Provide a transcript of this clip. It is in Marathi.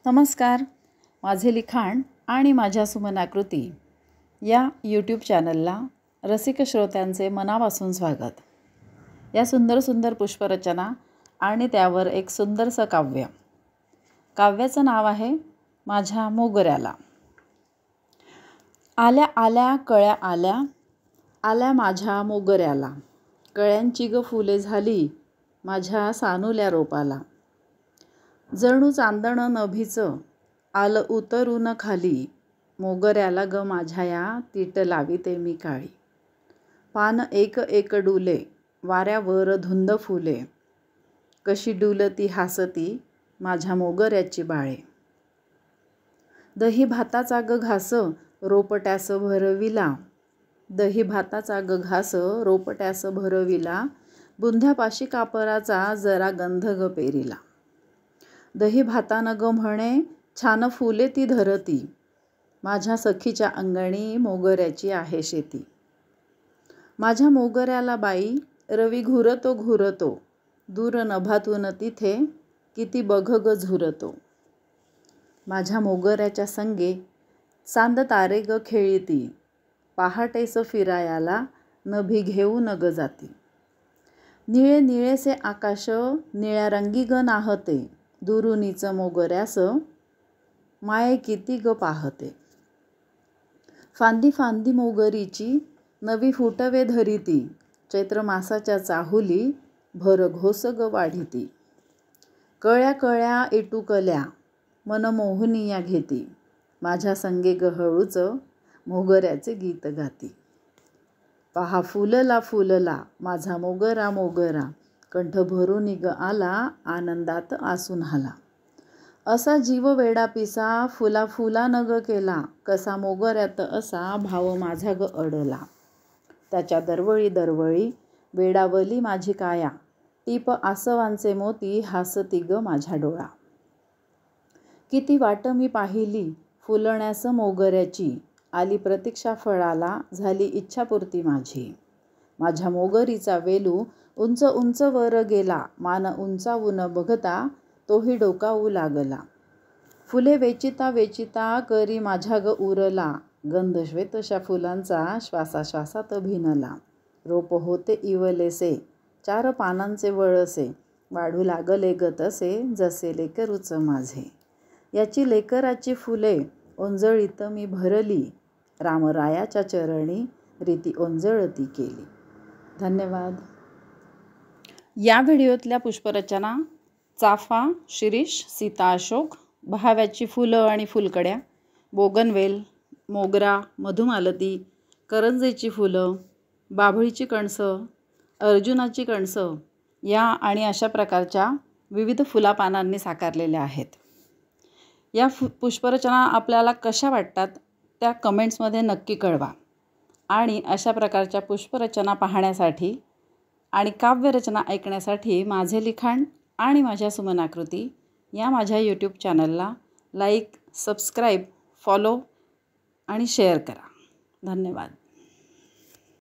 नमस्कार. माझे लिखाण आणि माझ्या सुमनाकृती या यूट्यूब चॅनलला रसिक श्रोत्यांचे मनापासून स्वागत. या सुंदर सुंदर पुष्परचना आणि त्यावर एक सुंदरसं काव्य. काव्याचं नाव आहे माझ्या मोगऱ्याला. आल्या आल्या कळ्या आल्या, आल्या माझ्या मोगऱ्याला. कळ्यांची ग फुले झाली माझ्या सानुल्या रोपाला. जणू चांदण नभीचं आलं उतरून खाली, मोगऱ्याला ग माझ्या या तीट लाविते मी काळी. पान एक एक डुले, वाऱ्यावर धुंद फुले, कशी डुलती हासती माझ्या मोगऱ्याची बाळे. दही भाताचा ग घास रोपट्यास भरविला, दही भाताचा ग घास रोपट्यास भरविला, बुंध्यापाशी कापराचा जरा गंध ग पेरिला. दही भातानं ग म्हणे छान फुले ती धरती, माझ्या सखीच्या अंगणी मोगऱ्याची आहे शेती. माझ्या मोगऱ्याला बाई रवी घुरतो घुरतो, दूर नभातून तिथे किती बघ ग झुरतो. माझ्या मोगऱ्याच्या संगे चांद तारे ग खेळीती, पहाटेस फिरायाला नभी घेऊन ग जाती. निळे निळेसे आकाश निळ्या रंगी ग नाहते, दुरुनीच मोगऱ्यास माये किती ग पाहते. फांदी फांदी मोगरीची नवी फुटवे धरिती, चैत्र मासाच्या चाहुली भर घोस ग वाढिती. कळ्या कळ्या इटुकल्या मन मोहनिया घेती, माझ्या संगे ग हळूच मोगऱ्याचे गीत गाती. पहा फुलला फुलला माझा मोगरा मोगरा, कंठ भरून ग आला आनंदात आसून हाला. असा जीव वेडा पिसा फुला फुला न ग केला, कसा मोगऱ्यात असा भाव माझा ग अडला. त्याच्या दरवळी दरवळी वेडावली माझी काया, टीप आसवांचे मोती हासती ग माझ्या डोळा. किती वाट मी पाहिली फुलण्यास मोगऱ्याची, आली प्रतीक्षा फळाला झाली इच्छापूर्ती माझी. माझ्या मोगरीचा वेलू उंच उंच वर गेला, मान उंचावून बघता तोही डोकावू लागला. फुले वेचिता वेचिता करी माझ्या ग उरला, गंध श्वेतशा फुलांचा श्वासाश्वासात भिनला. रोप होते इवलेसे चार पानांचे वळसे, वाढू लागले ग तसे जसे लेकरूच माझे. याची लेकराची फुले ओंजळीत मी भरली, रामरायाच्या चरणी रीती ओंजळती केली. धन्यवाद. या व्हिडिओतल्या पुष्परचना चाफा, शिरीष, सीता अशोक, बहाव्याची फुलं आणि फुलकड्या, बोगनवेल, मोगरा, मधुमालती, करंजेची फुलं, बाभळीची कणसं, अर्जुनाची कणसं या आणि अशा प्रकारच्या विविध फुलापानांनी साकारलेल्या आहेत. या पुष्परचना आपल्याला कशा वाटतात त्या कमेंट्समध्ये नक्की कळवा. आणि अशा प्रकारच्या पुष्परचना पाहण्यासाठी आणि काव्यरचना ऐकण्यासाठी माझे लिखाण आणि माझ्या सुमनाकृती या माझ्या यूट्यूब चॅनलला लाईक, सबस्क्राईब, फॉलो आणि शेअर करा. धन्यवाद.